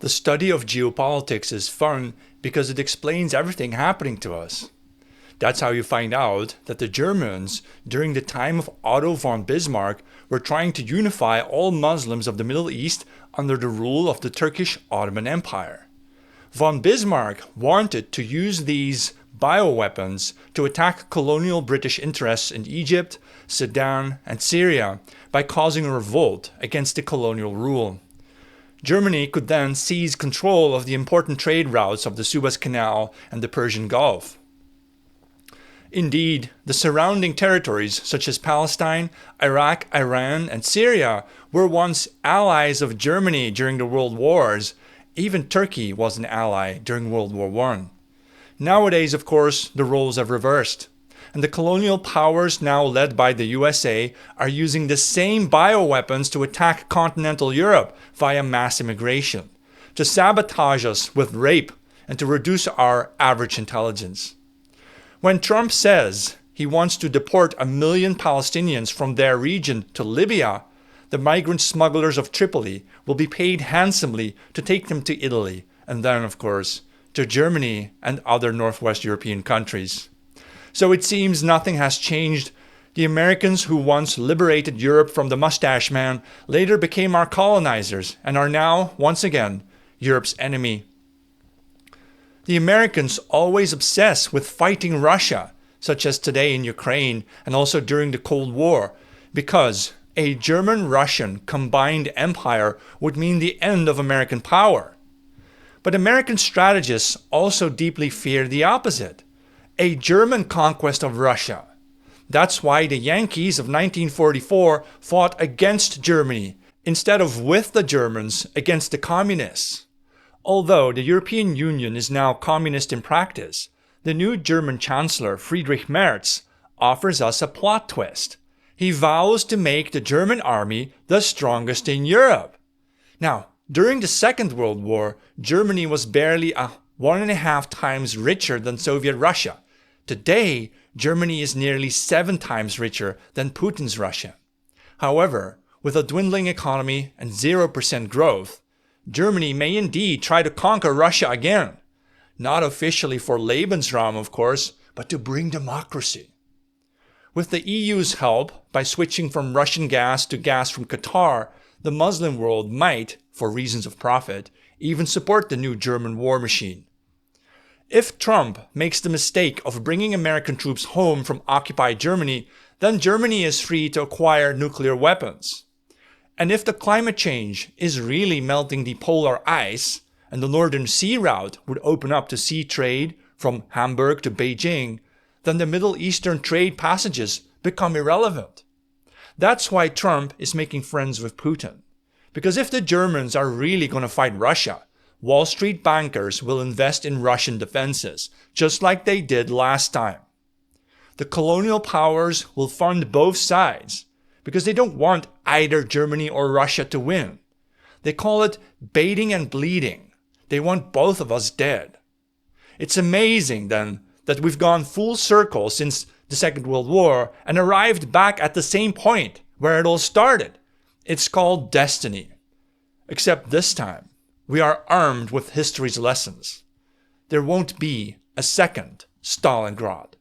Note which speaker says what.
Speaker 1: The study of geopolitics is fun because it explains everything happening to us. That's how you find out that the Germans, during the time of Otto von Bismarck, were trying to unify all Muslims of the Middle East under the rule of the Turkish Ottoman Empire. Von Bismarck wanted to use these bioweapons to attack colonial British interests in Egypt, Sudan, and Syria by causing a revolt against the colonial rule. Germany could then seize control of the important trade routes of the Suez Canal and the Persian Gulf. Indeed, the surrounding territories such as Palestine, Iraq, Iran, and Syria were once allies of Germany during the World Wars. Even Turkey was an ally during World War I. Nowadays, of course, the roles have reversed, and the colonial powers now led by the USA are using the same bioweapons to attack continental Europe via mass immigration, to sabotage us with rape, and to reduce our average intelligence. When Trump says he wants to deport 1 million Palestinians from their region to Libya, the migrant smugglers of Tripoli will be paid handsomely to take them to Italy, and then, of course, to Germany and other Northwest European countries. So it seems nothing has changed. The Americans who once liberated Europe from the mustache man later became our colonizers and are now, once again, Europe's enemy. The Americans always obsess with fighting Russia, such as today in Ukraine and also during the Cold War, because a German-Russian combined empire would mean the end of American power. But American strategists also deeply fear the opposite, a German conquest of Russia. That's why the Yankees of 1944 fought against Germany instead of with the Germans against the communists. Although the European Union is now communist in practice, the new German Chancellor Friedrich Merz offers us a plot twist. He vows to make the German army the strongest in Europe. Now, during the Second World War, Germany was barely 1.5 times richer than Soviet Russia. Today, Germany is nearly 7 times richer than Putin's Russia. However, with a dwindling economy and 0% growth, Germany may indeed try to conquer Russia again. Not officially for Lebensraum, of course, but to bring democracy. With the EU's help, by switching from Russian gas to gas from Qatar, the Muslim world might, for reasons of profit, even support the new German war machine. If Trump makes the mistake of bringing American troops home from occupied Germany, then Germany is free to acquire nuclear weapons. And if the climate change is really melting the polar ice, and the Northern Sea route would open up to sea trade from Hamburg to Beijing, then the Middle Eastern trade passages become irrelevant. That's why Trump is making friends with Putin. Because if the Germans are really going to fight Russia, Wall Street bankers will invest in Russian defenses, just like they did last time. The colonial powers will fund both sides, because they don't want either Germany or Russia to win. They call it baiting and bleeding. They want both of us dead. It's amazing, then, that we've gone full circle since the Second World War and arrived back at the same point where it all started. It's called destiny. Except this time, we are armed with history's lessons. There won't be a second Stalingrad.